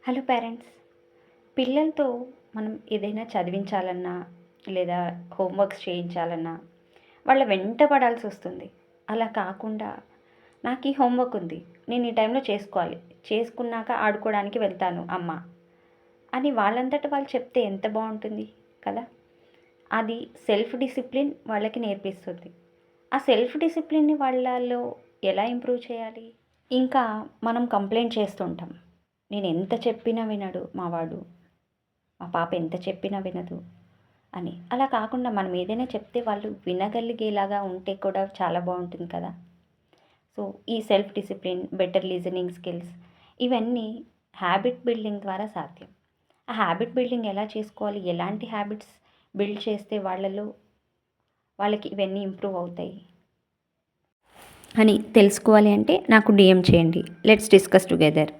Hello parents. పిల్లలతో మనం ఏదైనా చదివించాలన్నా, లేదా హోంవర్క్స్ చేయించాలన్నా, వాళ్ళ వెంట పడాల్సి వస్తుంది. అలా కాకుండా నాకు ఈ హోంవర్క్ ఉంది, నేను ఈ టైంలో చేసుకోవాలి, చేసుకున్నాక ఆడుకోవడానికి వెళ్తాను అమ్మ అని వాళ్ళంతట వాళ్ళు చెప్తే ఎంత బాగుంటుంది కదా. అది సెల్ఫ్ డిసిప్లిన్ వాళ్ళకి నేర్పిస్తుంది. ఆ సెల్ఫ్ డిసిప్లిన్ని వాళ్ళలో ఎలా ఇంప్రూవ్ చేయాలి? ఇంకా మనం కంప్లైంట్ చేస్తుంటాం, నేను ఎంత చెప్పినా వినడు మావాడు, మా పాప ఎంత చెప్పినా వినదు అని. అలా కాకుండా మనం ఏదైనా చెప్తే వాళ్ళు వినగలిగేలాగా ఉంటే కూడా చాలా బాగుంటుంది కదా. సో ఈ self discipline, better listening skills, ఇవన్నీ హ్యాబిట్ బిల్డింగ్ ద్వారా సాధ్యం. ఆ హ్యాబిట్ బిల్డింగ్ ఎలా చేసుకోవాలి, ఎలాంటి హ్యాబిట్స్ బిల్డ్ చేస్తే వాళ్ళకి ఇవన్నీ ఇంప్రూవ్ అవుతాయి అని తెలుసుకోవాలి అంటే నాకు డిఎం చేయండి. Let's discuss together.